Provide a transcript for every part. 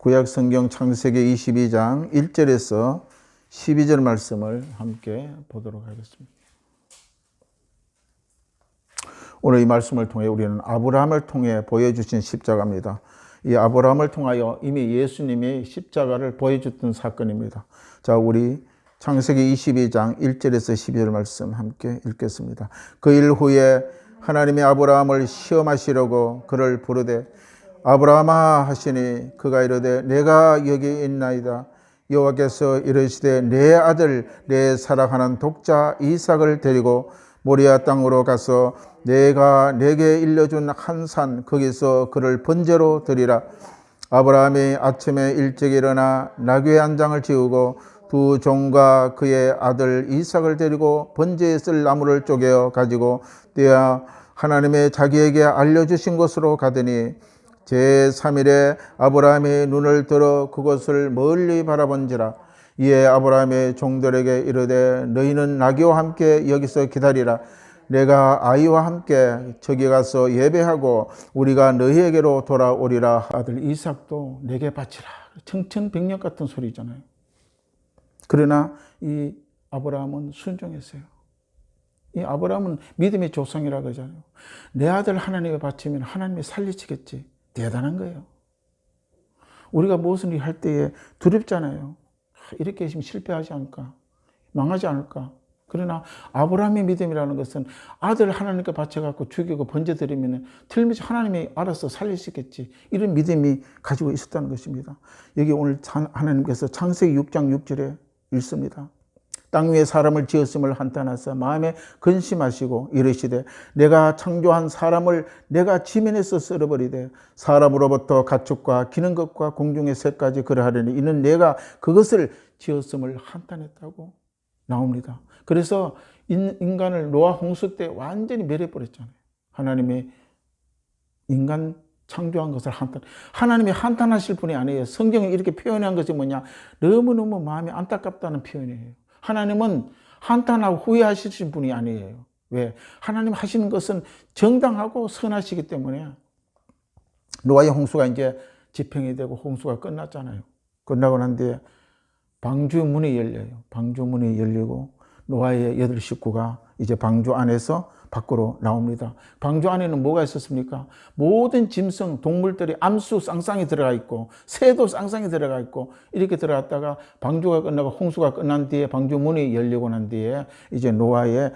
구약 성경 창세기 22장 1절에서 12절 말씀을 함께 보도록 하겠습니다. 오늘 이 말씀을 통해 우리는 아브라함을 통해 보여주신 십자가입니다. 이 아브라함을 통하여 이미 예수님이 십자가를 보여줬던 사건입니다. 자, 우리 창세기 22장 1절에서 12절 말씀 함께 읽겠습니다. 그 일 후에 하나님이 아브라함을 시험하시려고 그를 부르되 아브라함아 하시니 그가 이르되 내가 여기 있나이다. 여호와께서 이르시되 내 아들 내 사랑하는 독자 이삭을 데리고 모리아 땅으로 가서 내가 내게 일러준 한 산 거기서 그를 번제로 드리라. 아브라함이 아침에 일찍 일어나 나귀 한 장을 지우고 두 종과 그의 아들 이삭을 데리고 번제에 쓸 나무를 쪼개어 가지고 뛰어 하나님의 자기에게 알려주신 곳으로 가더니 제3일에 아브라함이 눈을 들어 그곳을 멀리 바라본지라. 이에 아브라함의 종들에게 이르되 너희는 나귀와 함께 여기서 기다리라. 내가 아이와 함께 저기 가서 예배하고 우리가 너희에게로 돌아오리라. 아들 이삭도 내게 바치라. 청천백력 같은 소리잖아요. 그러나 이 아브라함은 순종했어요. 이 아브라함은 믿음의 조상이라고 하잖아요. 내 아들 하나님에 바치면 하나님이 살리시겠지. 대단한 거예요. 우리가 무엇을 할 때에 두렵잖아요. 이렇게 했으면 실패하지 않을까? 망하지 않을까? 그러나 아브라함의 믿음이라는 것은 아들 하나님께 바쳐갖고 죽이고 번제 드리면 틀림없이 하나님이 알아서 살리시겠지. 이런 믿음이 가지고 있었다는 것입니다. 여기 오늘 하나님께서 창세기 6장 6절에 읽습니다. 땅 위에 사람을 지었음을 한탄하사 마음에 근심하시고 이르시되 내가 창조한 사람을 내가 지면에서 썰어버리되 사람으로부터 가축과 기는 것과 공중의 새까지 그러하려니 이는 내가 그것을 지었음을 한탄했다고 나옵니다. 그래서 인간을 노아 홍수 때 완전히 멸해버렸잖아요. 하나님이 인간 창조한 것을 하나님이 한탄하실 분이 아니에요. 성경에 이렇게 표현한 것이 뭐냐? 너무너무 마음이 안타깝다는 표현이에요. 하나님은 한탄하고 후회하시는 분이 아니에요. 왜? 하나님 하시는 것은 정당하고 선하시기 때문에. 노아의 홍수가 이제 지평이 되고 홍수가 끝났잖아요. 끝나고 난 뒤에 방주 문이 열려요. 방주 문이 열리고 노아의 8 식구가 이제 방주 안에서 밖으로 나옵니다. 방주 안에는 뭐가 있었습니까? 모든 짐승, 동물들이 암수 쌍쌍이 들어가 있고 새도 쌍쌍이 들어가 있고 이렇게 들어갔다가 방주가 끝나고 홍수가 끝난 뒤에 방주 문이 열리고 난 뒤에 이제 노아의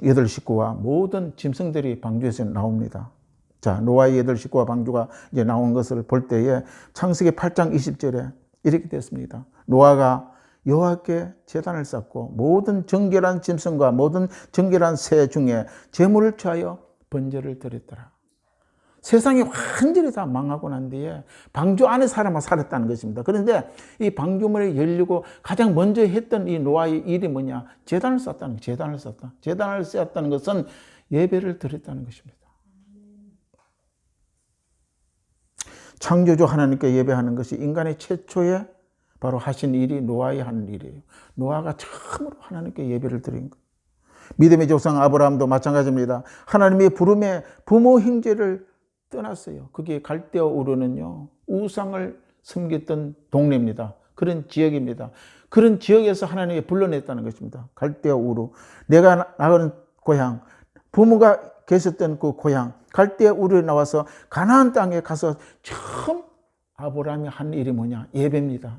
8 식구와 모든 짐승들이 방주에서 나옵니다. 자, 노아의 8 식구와 방주가 이제 나온 것을 볼 때에 창세기 8장 20절에 이렇게 됐습니다. 노아가 여호와께 제단을 쌓고 모든 정결한 짐승과 모든 정결한 새 중에 제물을 취하여 번제를 드렸더라. 세상이 완전히 다 망하고 난 뒤에 방주 안에 사람만 살았다는 것입니다. 그런데 이 방주문이 열리고 가장 먼저 했던 이 노아의 일이 뭐냐? 제단을 쌓았다는 거예요. 제단을 쌓았다. 제단을 쌓았다는 것은 예배를 드렸다는 것입니다. 창조주 하나님께 예배하는 것이 인간의 최초의 바로 하신 일이 노아의 하는 일이에요. 노아가 처음으로 하나님께 예배를 드린 거예요. 믿음의 조상 아브라함도 마찬가지입니다. 하나님의 부름에 부모 형제를 떠났어요. 그게 갈대아 우르는요, 우상을 섬겼던 동네입니다. 그런 지역입니다. 그런 지역에서 하나님이 불러냈다는 것입니다. 갈대아 우르, 내가 나가는 고향, 부모가 계셨던 그 고향 갈대아 우르에 나와서 가나안 땅에 가서 처음 아브라함이 한 일이 뭐냐? 예배입니다.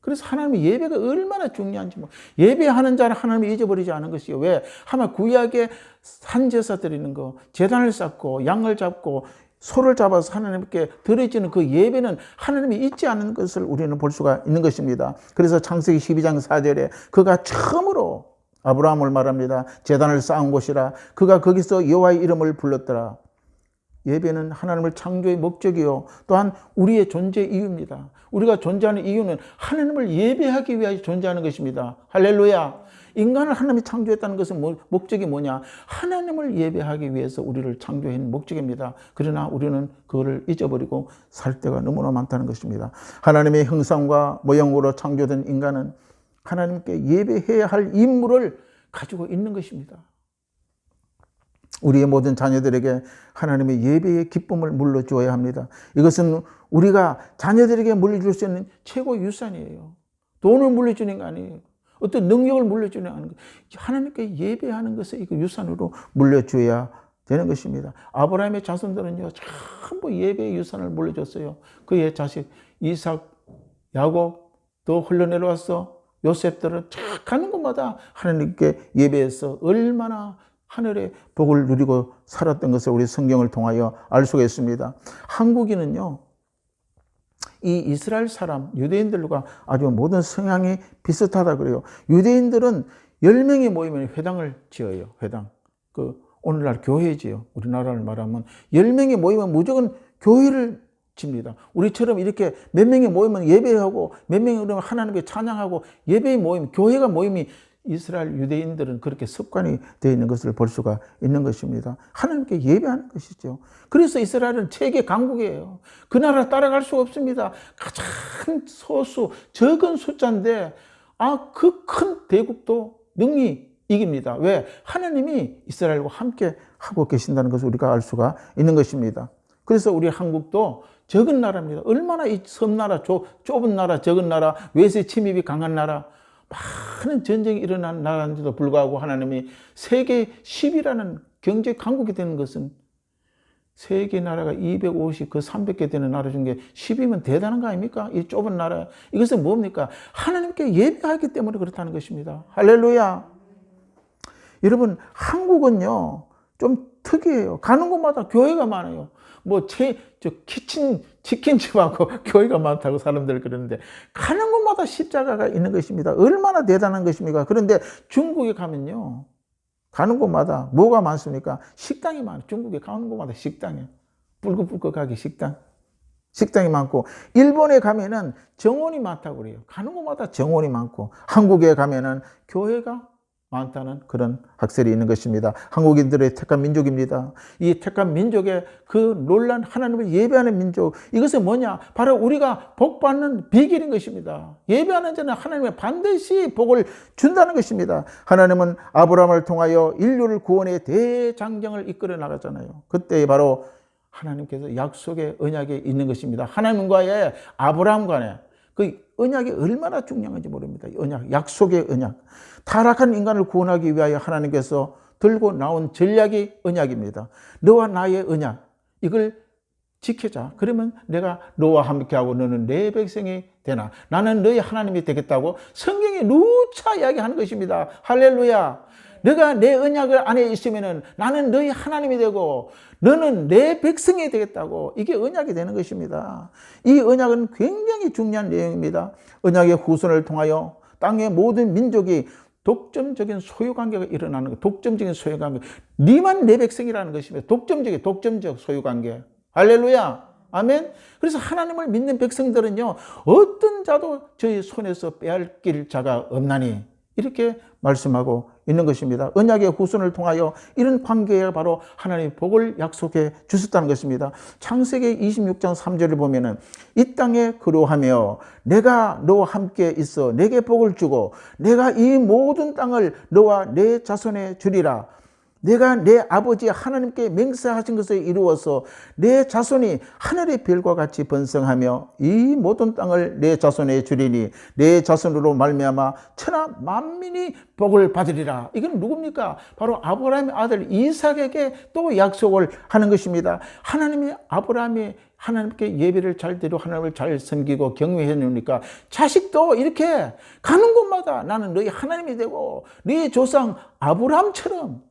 그래서 하나님의 예배가 얼마나 중요한지 예배하는 자는 하나님이 잊어버리지 않은 것이요. 왜? 하면 구약에 산제사 드리는 거, 제단을 쌓고 양을 잡고 소를 잡아서 하나님께 드려지는 그 예배는 하나님이 잊지 않은 것을 우리는 볼 수가 있는 것입니다. 그래서 창세기 12장 4절에 그가 처음으로 아브라함을 말합니다. 제단을 쌓은 곳이라. 그가 거기서 여호와의 이름을 불렀더라. 예배는 하나님을 창조의 목적이요, 또한 우리의 존재 이유입니다. 우리가 존재하는 이유는 하나님을 예배하기 위하여 존재하는 것입니다. 할렐루야. 인간을 하나님이 창조했다는 것은 목적이 뭐냐? 하나님을 예배하기 위해서 우리를 창조한 목적입니다. 그러나 우리는 그거를 잊어버리고 살 때가 너무나 많다는 것입니다. 하나님의 형상과 모형으로 창조된 인간은 하나님께 예배해야 할 임무를 가지고 있는 것입니다. 우리의 모든 자녀들에게 하나님의 예배의 기쁨을 물려주어야 합니다. 이것은 우리가 자녀들에게 물려줄 수 있는 최고의 유산이에요. 돈을 물려주는 거 아니에요. 어떤 능력을 물려주는 거 아니에요. 하나님께 예배하는 것을 이거 유산으로 물려줘야 되는 것입니다. 아브라함의 자손들은요, 전부 예배의 유산을 물려줬어요. 그의 자식 이삭, 야곱, 또 흘러내려와서 요셉들은 쫙 가는 곳마다 하나님께 예배해서 얼마나 하늘의 복을 누리고 살았던 것을 우리 성경을 통하여 알 수가 있습니다. 한국인은요, 이 이스라엘 사람, 유대인들과 아주 모든 성향이 비슷하다 그래요. 유대인들은 10명이 모이면 회당을 지어요. 회당. 오늘날 교회지요. 우리나라를 말하면 10명이 모이면 무조건 교회를 집니다. 우리처럼 이렇게 몇 명이 모이면 예배하고 몇 명이 그러면 하나님께 찬양하고 예배의 모임, 교회가 모임이 이스라엘 유대인들은 그렇게 습관이 되어 있는 것을 볼 수가 있는 것입니다. 하나님께 예배하는 것이죠. 그래서 이스라엘은 세계 강국이에요. 그 나라 따라갈 수 없습니다. 가장 소수, 적은 숫자인데 그 큰 대국도 능히 이깁니다. 왜? 하나님이 이스라엘과 함께 하고 계신다는 것을 우리가 알 수가 있는 것입니다. 그래서 우리 한국도 적은 나라입니다. 얼마나 이 섬나라, 좁은 나라, 적은 나라, 외세 침입이 강한 나라, 많은 전쟁이 일어난 나라인데도 불구하고 하나님이 세계 10이라는 경제 강국이 되는 것은 세계 나라가 250, 300개 되는 나라 중에 10이면 대단한 거 아닙니까? 이 좁은 나라. 이것은 뭡니까? 하나님께 예배하기 때문에 그렇다는 것입니다. 할렐루야. 여러분, 한국은요, 좀 특이해요. 가는 곳마다 교회가 많아요. 치킨집하고 교회가 많다고 사람들 그러는데, 가는 곳마다 십자가가 있는 것입니다. 얼마나 대단한 것입니까? 그런데 중국에 가면요, 가는 곳마다 뭐가 많습니까? 식당이 많아요. 중국에 가는 곳마다 식당이에요. 뿔긋뿔긋하게 식당이 많고, 일본에 가면은 정원이 많다고 그래요. 가는 곳마다 정원이 많고, 한국에 가면은 교회가 많다는 그런 학설이 있는 것입니다. 한국인들의 택한 민족입니다. 이 택한 민족의 그 놀란 하나님을 예배하는 민족, 이것은 뭐냐? 바로 우리가 복받는 비결인 것입니다. 예배하는 자는 하나님의 반드시 복을 준다는 것입니다. 하나님은 아브라함을 통하여 인류를 구원의 대장정을 이끌어 나가잖아요. 그때 바로 하나님께서 약속의 언약에 있는 것입니다. 하나님과의 아브라함과의 그 언약이 얼마나 중요한지 모릅니다. 언약, 약속의 언약. 타락한 인간을 구원하기 위하여 하나님께서 들고 나온 전략이 언약입니다. 너와 나의 언약, 이걸 지키자. 그러면 내가 너와 함께하고 너는 내 백성이 되나. 나는 너희 하나님이 되겠다고 성경이 누차 이야기하는 것입니다. 할렐루야. 너가 내 언약을 안에 있으면 나는 너희 하나님이 되고 너는 내 백성이 되겠다고, 이게 언약이 되는 것입니다. 이 언약은 굉장히 중요한 내용입니다. 언약의 후손을 통하여 땅의 모든 민족이 독점적인 소유관계가 일어나는 것. 독점적인 소유관계. 니만 내 백성이라는 것입니다. 독점적 소유관계. 할렐루야. 아멘. 그래서 하나님을 믿는 백성들은요, 어떤 자도 저희 손에서 빼앗길 자가 없나니, 이렇게 말씀하고 있는 것입니다. 언약의 후손을 통하여 이런 관계에 바로 하나님의 복을 약속해 주셨다는 것입니다. 창세기 26장 3절을 보면은 이 땅에 거류하며 내가 너와 함께 있어 내게 복을 주고 내가 이 모든 땅을 너와 내 자손에 주리라. 내가 내 아버지 하나님께 맹세하신 것을 이루어서 내 자손이 하늘의 별과 같이 번성하며 이 모든 땅을 내 자손에 주리니 내 자손으로 말미암아 천하 만민이 복을 받으리라. 이건 누굽니까? 바로 아브라함의 아들 이삭에게 또 약속을 하는 것입니다. 하나님이 아브라함이 하나님께 예배를 잘 드리고 하나님을 잘 섬기고 경외해 놓으니까 자식도 이렇게 가는 곳마다 나는 너희 하나님이 되고 네 조상 아브라함처럼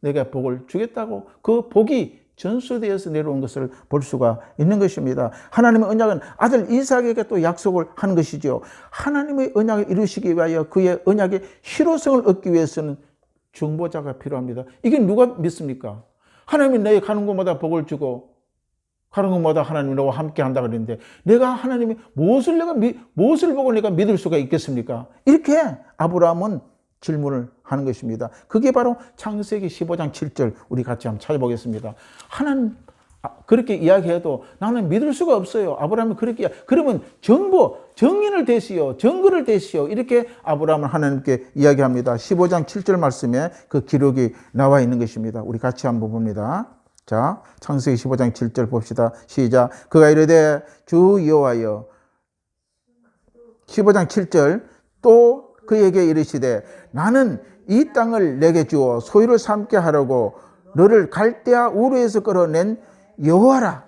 내가 복을 주겠다고 그 복이 전수되어서 내려온 것을 볼 수가 있는 것입니다. 하나님의 언약은 아들 이삭에게 또 약속을 하는 것이죠. 하나님의 언약을 이루시기 위하여 그의 언약의 실효성을 얻기 위해서는 중보자가 필요합니다. 이게 누가 믿습니까? 하나님이 내게 가는 곳마다 복을 주고 가는 곳마다 하나님이 너와 함께 한다 그랬는데 내가 하나님이 무엇을 보고 내가 믿을 수가 있겠습니까? 이렇게 아브라함은 질문을 하는 것입니다. 그게 바로 창세기 15장 7절 우리 같이 한번 찾아보겠습니다. 하나님 그렇게 이야기해도 나는 믿을 수가 없어요. 아브라함이 그렇게 그러면 정인을 대시오, 정글을 대시오, 이렇게 아브라함은 하나님께 이야기합니다. 15장 7절 말씀에 그 기록이 나와 있는 것입니다. 우리 같이 한번 봅니다. 자, 창세기 15장 7절 봅시다. 시작. 그가 이르되 주 여호와여 15장 7절 또 그에게 이르시되 나는 이 땅을 내게 주어 소유를 삼게 하려고 너를 갈대아 우르에서 끌어낸 여호와라.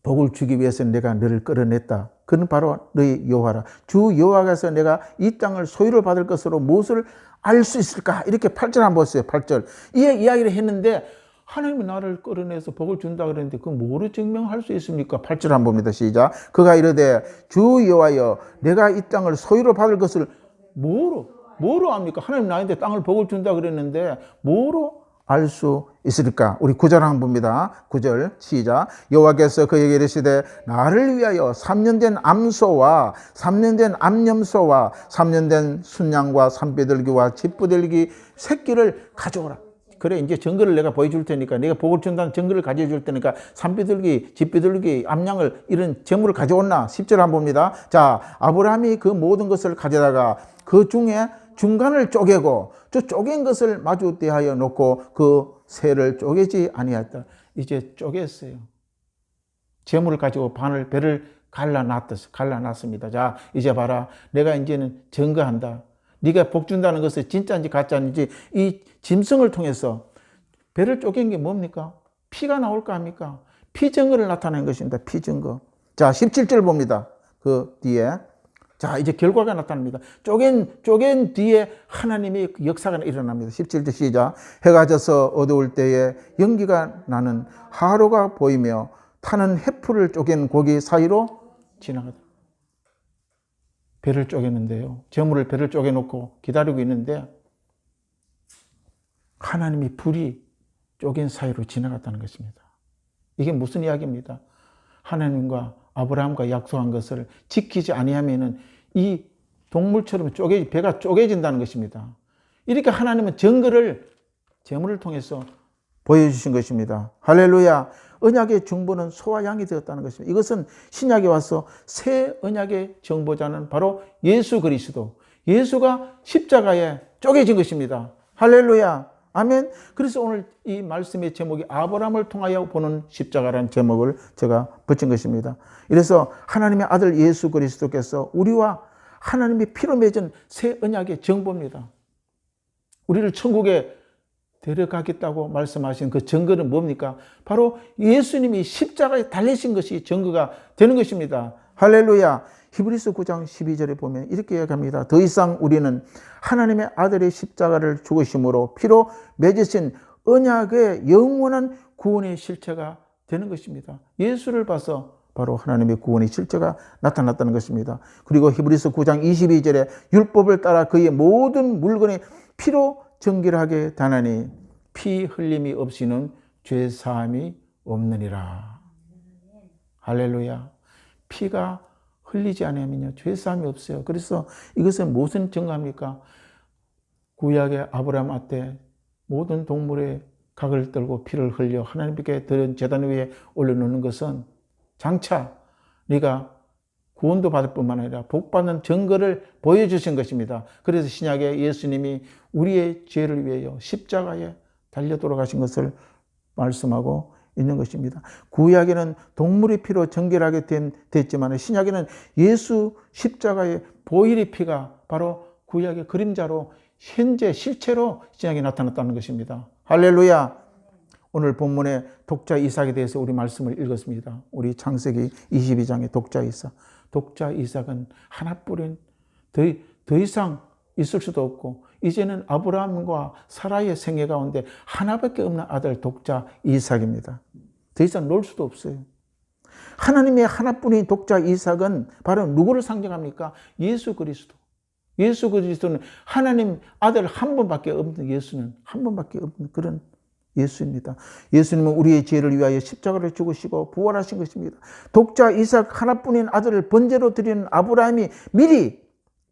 복을 주기 위해서 내가 너를 끌어냈다. 그는 바로 너희 여호와라. 주 여호와께서 내가 이 땅을 소유를 받을 것으로 무엇을 알 수 있을까? 이렇게 8절 한번 보세요. 8절. 이 이야기를 했는데 하나님이 나를 끌어내서 복을 준다 그랬는데 그 뭐로 증명할 수 있습니까? 8절 한번 봅니다. 시작. 그가 이르되 주 여호와여 내가 이 땅을 소유로 받을 것을 뭐로 압니까? 하나님 나한테 땅을 복을 준다 그랬는데 뭐로 알 수 있을까? 우리 9절 한번 봅니다. 9절 시작. 여호와께서 그에게 이르시되 나를 위하여 3년 된 암소와 3년 된 암염소와 3년 된 순양과 산비둘기와 집부들기 새끼를 가져오라. 그래 이제 정글을 내가 보여줄 테니까 내가 복을 준다는 정글을 가져줄 테니까 산비둘기, 집비둘기, 암양을 이런 재물을 가져온나. 10절 한번 봅니다. 자, 아브라함이 그 모든 것을 가져다가 그 중에 중간을 쪼개고 저 쪼갠 것을 마주 대하여 놓고 그 새를 쪼개지 아니하였다. 이제 쪼갰어요. 재물을 가지고 배를 갈라놨습니다. 자, 이제 봐라. 내가 이제는 증거한다. 네가 복 준다는 것이 진짜인지 가짜인지 이 짐승을 통해서 배를 쪼갠 게 뭡니까? 피가 나올까 합니까? 피증거를 나타낸 것입니다. 피증거. 자, 17절 봅니다. 그 뒤에. 자, 이제 결과가 나타납니다. 쪼갠 뒤에 하나님의 역사가 일어납니다. 17절 시작. 해가 져서 어두울 때에 연기가 나는 하루가 보이며 타는 해풀을 쪼갠 고기 사이로 지나가다. 배를 쪼개는데요. 재물을 배를 쪼개놓고 기다리고 있는데 하나님이 불이 쪼갠 사이로 지나갔다는 것입니다. 이게 무슨 이야기입니다? 하나님과 아브라함과 약속한 것을 지키지 아니하면은 이 동물처럼 배가 쪼개진다는 것입니다. 이렇게 하나님은 증거를 재물을 통해서 보여주신 것입니다. 할렐루야. 언약의 중보는 소와 양이 되었다는 것입니다. 이것은 신약에 와서 새 언약의 정보자는 바로 예수 그리스도. 예수가 십자가에 쪼개진 것입니다. 할렐루야. 아멘. 그래서 오늘 이 말씀의 제목이 아브라함을 통하여 보는 십자가라는 제목을 제가 붙인 것입니다. 이래서 하나님의 아들 예수 그리스도께서 우리와 하나님의 피로 맺은 새 언약의 정보입니다. 우리를 천국에 데려가겠다고 말씀하신 그 증거는 뭡니까? 바로 예수님이 십자가에 달리신 것이 증거가 되는 것입니다. 할렐루야. 히브리서 9장 12절에 보면 이렇게 이야기합니다. 더 이상 우리는 하나님의 아들의 십자가를 죽으심으로 피로 맺으신 언약의 영원한 구원의 실체가 되는 것입니다. 예수를 봐서 바로 하나님의 구원의 실체가 나타났다는 것입니다. 그리고 히브리서 9장 22절에 율법을 따라 그의 모든 물건이 피로 정결하게 다나니 피 흘림이 없이는 죄 사함이 없느니라. 할렐루야. 피가 흘리지 않으면요 죄 사함이 없어요. 그래서 이것은 무슨 증거합니까? 구약의 아브라함 때 모든 동물의 각을 떨고 피를 흘려 하나님께 드린 제단 위에 올려놓는 것은 장차 네가 구원도 받을 뿐만 아니라 복받는 증거를 보여주신 것입니다. 그래서 신약에 예수님이 우리의 죄를 위하여 십자가에 달려 돌아가신 것을 말씀하고 있는 것입니다. 구약에는 동물의 피로 정결하게 됐지만 신약에는 예수 십자가의 보혈의 피가 바로 구약의 그림자로 현재 실체로 신약에 나타났다는 것입니다. 할렐루야. 오늘 본문의 독자 이삭에 대해서 우리 말씀을 읽었습니다. 우리 창세기 22장의 독자 이삭. 독자 이삭은 하나뿐인 더 이상 있을 수도 없고 이제는 아브라함과 사라의 생애 가운데 하나밖에 없는 아들 독자 이삭입니다. 더 이상 놀 수도 없어요. 하나님의 하나뿐인 독자 이삭은 바로 누구를 상징합니까? 예수 그리스도. 예수 그리스도는 하나님 아들 한 분밖에 없는 예수는 한 분밖에 없는 그런 예수입니다. 예수님은 우리의 죄를 위하여 십자가를 죽으시고 부활하신 것입니다. 독자 이삭 하나뿐인 아들을 번제로 드리는 아브라함이 미리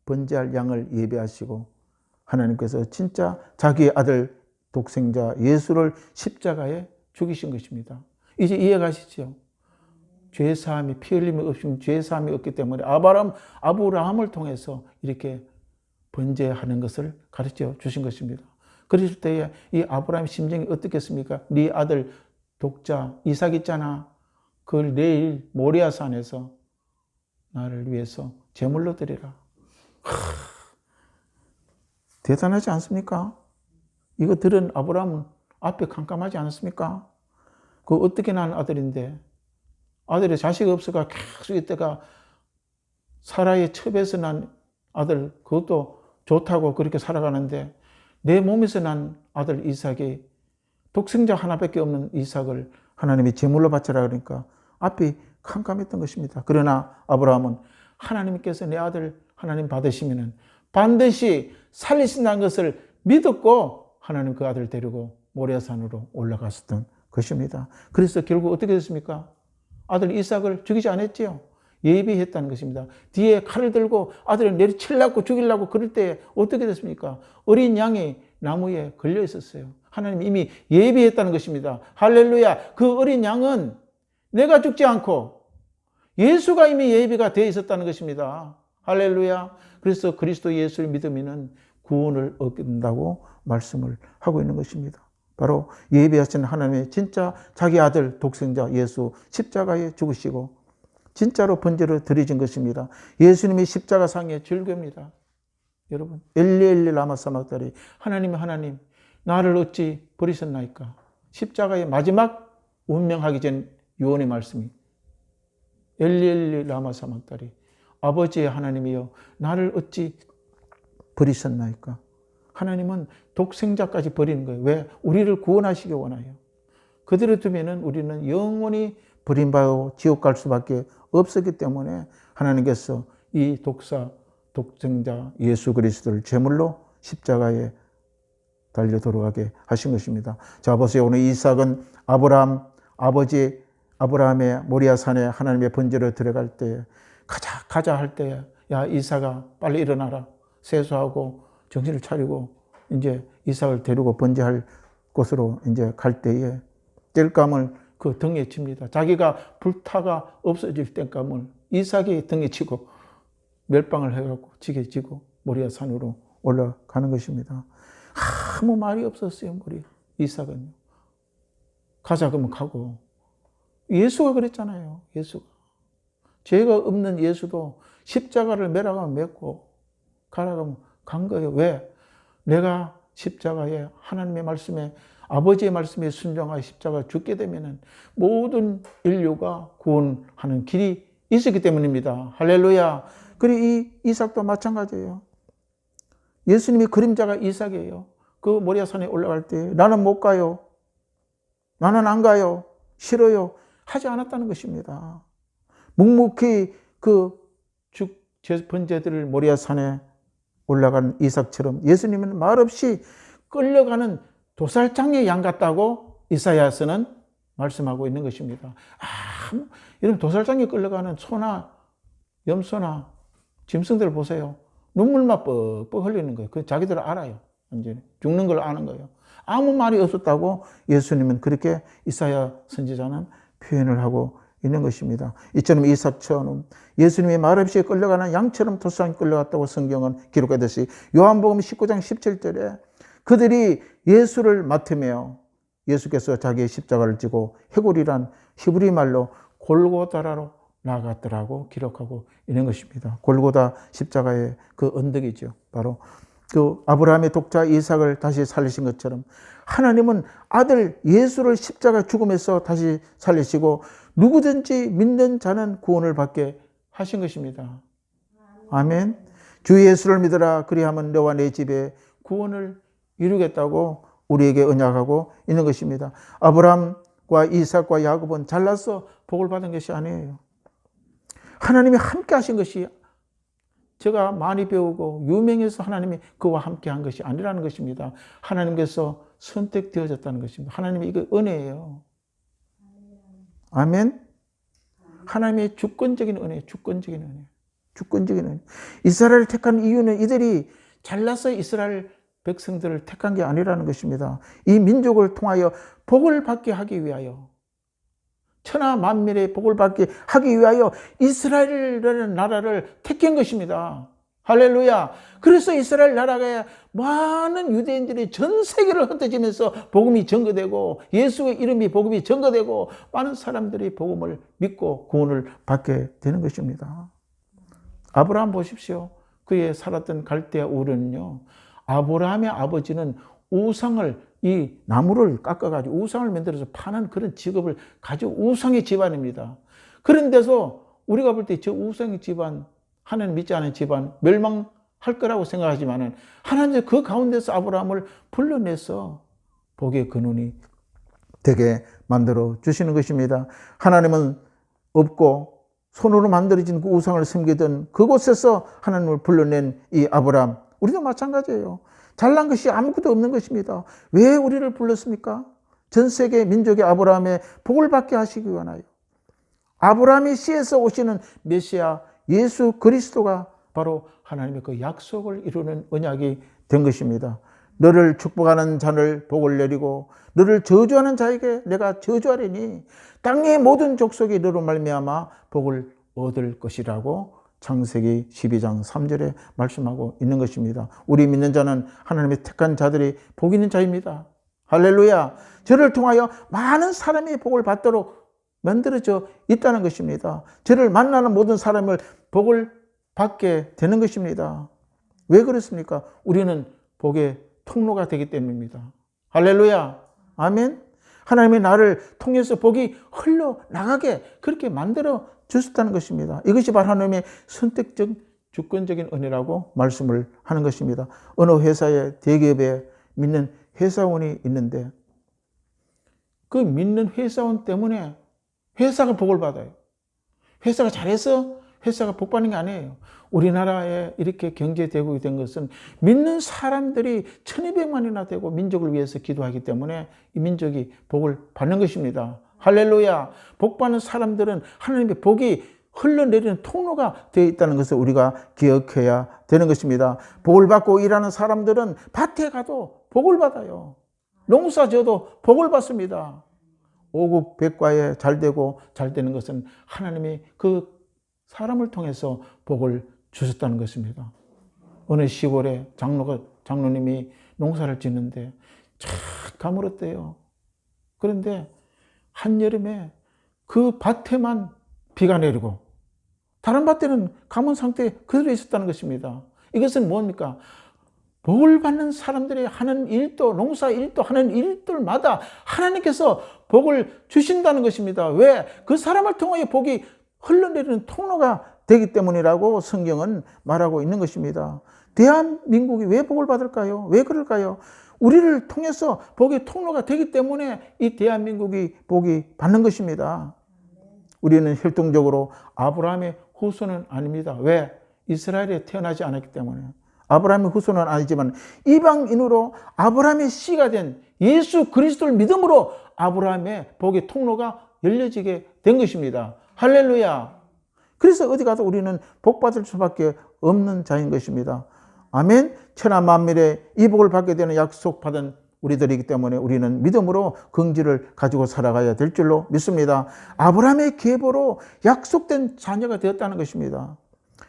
번제할 양을 예배하시고 하나님께서 진짜 자기의 아들 독생자 예수를 십자가에 죽이신 것입니다. 이제 이해가시죠? 죄사함이 피 흘림이 없으면 죄사함이 없기 때문에 아브라함을 통해서 이렇게 번제하는 것을 가르쳐 주신 것입니다. 그랬을 때에 이 아브라함의 심정이 어떻겠습니까? 네 아들 독자 이삭 있잖아. 그걸 내일 모리아산에서 나를 위해서 제물로 드리라. 대단하지 않습니까? 이거 들은 아브라함은 앞에 깜깜하지 않았습니까? 그 어떻게 난 아들인데 아들이 자식 없어가 계속 있다가 사라의 첩에서 난 아들 그것도 좋다고 그렇게 살아가는데 내 몸에서 난 아들 이삭이 독생자 하나밖에 없는 이삭을 하나님이 제물로 바치라 그러니까 앞이 캄캄했던 것입니다. 그러나 아브라함은 하나님께서 내 아들 하나님 받으시면은 반드시 살리신다는 것을 믿었고 하나님 그 아들을 데리고 모리아산으로 올라갔었던 것입니다. 그래서 결국 어떻게 됐습니까? 아들 이삭을 죽이지 않았지요. 예비했다는 것입니다. 뒤에 칼을 들고 아들을 내리치려고 죽이려고 그럴 때 어떻게 됐습니까? 어린 양이 나무에 걸려 있었어요. 하나님 이미 예비했다는 것입니다. 할렐루야. 그 어린 양은 내가 죽지 않고 예수가 이미 예비가 되어 있었다는 것입니다. 할렐루야. 그래서 그리스도 예수를 믿으면 구원을 얻는다고 말씀을 하고 있는 것입니다. 바로 예비하신 하나님의 진짜 자기 아들 독생자 예수 십자가에 죽으시고 진짜로 번제로 드려진 것입니다. 예수님이 십자가상의 절규입니다. 여러분 엘리 엘리 라마 사막다리 하나님 나를 어찌 버리셨나이까. 십자가의 마지막 운명하기 전 요한의 말씀이 엘리 엘리 라마 사막다리 아버지의 하나님이여 나를 어찌 버리셨나이까. 하나님은 독생자까지 버리는 거예요. 왜? 우리를 구원하시기 원해요. 그대로 두면은 우리는 영원히 버림받고 지옥 갈 수밖에 없었기 때문에 하나님께서 이 독생자 예수 그리스도를 제물로 십자가에 달려 돌아가게 하신 것입니다. 자, 보세요. 오늘 이삭은 아버지 아브라함의 모리아산에 하나님의 번제로 들어갈 때 가자 할 때 야 이삭아 빨리 일어나라. 세수하고 정신을 차리고 이제 이삭을 데리고 번제할 곳으로 이제 갈 때에 땔감을 그 등에 칩니다. 자기가 불타가 없어질 땔감을 이삭이 등에 치고 멸방을 해갖고 지게 지고 모리아산으로 올라가는 것입니다. 아무 말이 없었어요. 우리 이삭은요. 가자 그러면 가고. 예수가 그랬잖아요. 예수가. 죄가 없는 예수도 십자가를 매라고 맺고 가라고 간 거예요. 왜? 내가 십자가에 하나님의 말씀에 아버지의 말씀에 순종하여 십자가 죽게 되면은 모든 인류가 구원하는 길이 있었기 때문입니다. 할렐루야. 그리고 이 이삭도 마찬가지예요. 예수님이 그림자가 이삭이에요. 그 모리아산에 올라갈 때 나는 못 가요. 나는 안 가요. 싫어요. 하지 않았다는 것입니다. 묵묵히 그 번제들을 모리아산에 올라간 이삭처럼 예수님은 말없이 끌려가는 도살장의 양 같다고 이사야서는 말씀하고 있는 것입니다. 이런 도살장에 끌려가는 소나 염소나 짐승들 보세요. 눈물만 뻑뻑 흘리는 거예요. 그 자기들 알아요. 이제 죽는 걸 아는 거예요. 아무 말이 없었다고 예수님은 그렇게 이사야 선지자는 표현을 하고 있는 것입니다. 이처럼 이삭처럼 예수님이 말없이 끌려가는 양처럼 도살장에 끌려갔다고 성경은 기록하듯이 요한복음 19장 17절에 그들이 예수를 맡으며 예수께서 자기의 십자가를 지고 해골이란 히브리 말로 골고다라로 나갔더라고 기록하고 있는 것입니다. 골고다 십자가의 그 언덕이죠. 바로 그 아브라함의 독자 이삭을 다시 살리신 것처럼 하나님은 아들 예수를 십자가 죽음에서 다시 살리시고 누구든지 믿는 자는 구원을 받게 하신 것입니다. 아멘. 주 예수를 믿으라 그리하면 너와 내 집에 구원을 이루겠다고 우리에게 언약하고 있는 것입니다. 아브라함과 이삭과 야곱은 잘나서 복을 받은 것이 아니에요. 하나님이 함께 하신 것이 제가 많이 배우고 유명해서 하나님이 그와 함께 한 것이 아니라는 것입니다. 하나님께서 선택되어졌다는 것입니다. 하나님이 이거 은혜예요. 아멘. 하나님의 주권적인 은혜, 주권적인 은혜, 주권적인 은혜. 이스라엘을 택한 이유는 이들이 잘나서 이스라엘 백성들을 택한 게 아니라는 것입니다. 이 민족을 통하여 복을 받게 하기 위하여 천하 만민의 복을 받게 하기 위하여 이스라엘이라는 나라를 택한 것입니다. 할렐루야. 그래서 이스라엘 나라가 많은 유대인들이 전 세계를 흩어지면서 복음이 전거되고 예수의 이름이 복음이 전거되고 많은 사람들이 복음을 믿고 구원을 받게 되는 것입니다. 아브라함 보십시오. 그의 살았던 갈대아 우르는요, 아브라함의 아버지는 우상을, 이 나무를 깎아가지고 우상을 만들어서 파는 그런 직업을 가지고 우상의 집안입니다. 그런데서 우리가 볼 때 저 우상의 집안, 하나님 믿지 않은 집안 멸망할 거라고 생각하지만은 하나님은 그 가운데서 아브라함을 불러내서 복의 근원이 되게 만들어 주시는 것입니다. 하나님은 없고 손으로 만들어진 그 우상을 섬기던 그곳에서 하나님을 불러낸 이 아브라함, 우리도 마찬가지예요. 잘난 것이 아무것도 없는 것입니다. 왜 우리를 불렀습니까? 전 세계 민족의 아브라함의 복을 받게 하시기 원하여 아브라함의 씨에서 오시는 메시아 예수 그리스도가 바로 하나님의 그 약속을 이루는 언약이 된 것입니다. 너를 축복하는 자를 복을 내리고 너를 저주하는 자에게 내가 저주하리니 땅의 모든 족속이 너로 말미암아 복을 얻을 것이라고 창세기 12장 3절에 말씀하고 있는 것입니다. 우리 믿는 자는 하나님의 택한 자들이 복 있는 자입니다. 할렐루야. 저를 통하여 많은 사람이 복을 받도록 만들어져 있다는 것입니다. 저를 만나는 모든 사람을 복을 받게 되는 것입니다. 왜 그렇습니까? 우리는 복의 통로가 되기 때문입니다. 할렐루야. 아멘. 하나님이 나를 통해서 복이 흘러나가게 그렇게 만들어 주셨다는 것입니다. 이것이 바로 하나님의 선택적 주권적인 은혜라고 말씀을 하는 것입니다. 어느 회사에 대기업에 믿는 회사원이 있는데 그 믿는 회사원 때문에 회사가 복을 받아요. 회사가 잘해서 회사가 복 받는 게 아니에요. 우리나라에 이렇게 경제대국이 된 것은 믿는 사람들이 1200만이나 되고 민족을 위해서 기도하기 때문에 이 민족이 복을 받는 것입니다. 할렐루야. 복 받는 사람들은 하나님의 복이 흘러내리는 통로가 되어 있다는 것을 우리가 기억해야 되는 것입니다. 복을 받고 일하는 사람들은 밭에 가도 복을 받아요. 농사 지어도 복을 받습니다. 오국 백과에 잘 되고 잘 되는 것은 하나님이 그 사람을 통해서 복을 주셨다는 것입니다. 어느 시골에 장로님이 농사를 짓는데 쫙 가물었대요. 그런데 한여름에 그 밭에만 비가 내리고 다른 밭에는 가문 상태에 그대로 있었다는 것입니다. 이것은 뭡니까? 복을 받는 사람들이 하는 일도, 농사 일도 하는 일들마다 하나님께서 복을 주신다는 것입니다. 왜? 그 사람을 통하여 복이 흘러내리는 통로가 되기 때문이라고 성경은 말하고 있는 것입니다. 대한민국이 왜 복을 받을까요? 왜 그럴까요? 우리를 통해서 복의 통로가 되기 때문에 이 대한민국이 복이 받는 것입니다. 우리는 혈통적으로 아브라함의 후손은 아닙니다. 왜? 이스라엘에 태어나지 않았기 때문에. 아브라함의 후손은 아니지만 이방인으로 아브라함의 씨가 된 예수 그리스도를 믿음으로 아브라함의 복의 통로가 열려지게 된 것입니다. 할렐루야. 그래서 어디 가도 우리는 복받을 수밖에 없는 자인 것입니다. 아멘. 천하 만민의 이 복을 받게 되는 약속받은 우리들이기 때문에 우리는 믿음으로 긍지를 가지고 살아가야 될 줄로 믿습니다. 아브라함의 계보로 약속된 자녀가 되었다는 것입니다.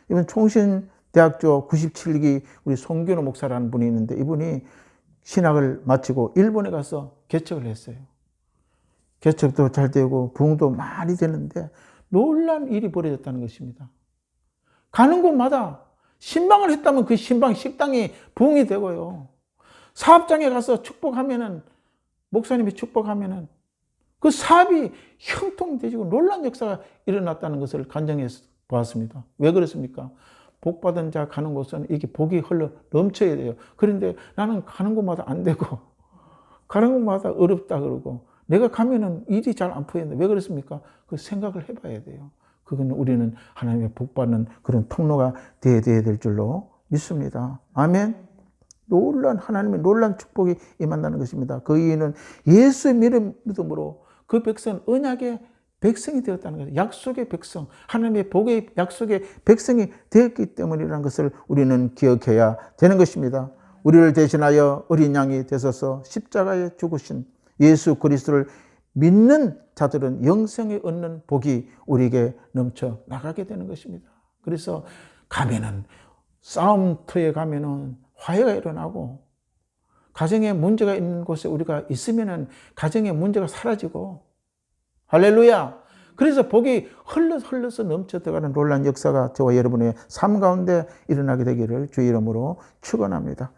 이번 총신대학교 97기 우리 송균호 목사라는 분이 있는데 이분이 신학을 마치고 일본에 가서 개척을 했어요. 개척도 잘 되고 부흥도 많이 되는데 놀란 일이 벌어졌다는 것입니다. 가는 곳마다 신방을 했다면 그 신방 식당이 부흥이 되고요. 사업장에 가서 축복하면은 목사님이 축복하면은 그 사업이 형통되지고 놀란 역사가 일어났다는 것을 간증해서 보았습니다. 왜 그렇습니까? 복 받은 자 가는 곳은 이게 복이 흘러 넘쳐야 돼요. 그런데 나는 가는 곳마다 안 되고 가는 곳마다 어렵다 그러고 내가 가면은 일이 잘 안 풀리는데 왜 그렇습니까? 그 생각을 해봐야 돼요. 그건 우리는 하나님의 복 받는 그런 통로가 되어야 될 줄로 믿습니다. 아멘. 하나님의 놀란 축복이 임한다는 것입니다. 그 이유는 예수의 믿음으로 그 백성은 언약의 백성이 되었다는 것이죠. 약속의 백성, 하나님의 복의 약속의 백성이 되었기 때문이라는 것을 우리는 기억해야 되는 것입니다. 우리를 대신하여 어린 양이 되셔서 십자가에 죽으신 예수 그리스도를 믿는 자들은 영생에 얻는 복이 우리에게 넘쳐 나가게 되는 것입니다. 그래서 가면은 싸움터에 가면은 화해가 일어나고, 가정에 문제가 있는 곳에 우리가 있으면은 가정의 문제가 사라지고, 할렐루야. 그래서 복이 흘러서 넘쳐 들어가는 놀라운 역사가 저와 여러분의 삶 가운데 일어나게 되기를 주의 이름으로 축원합니다.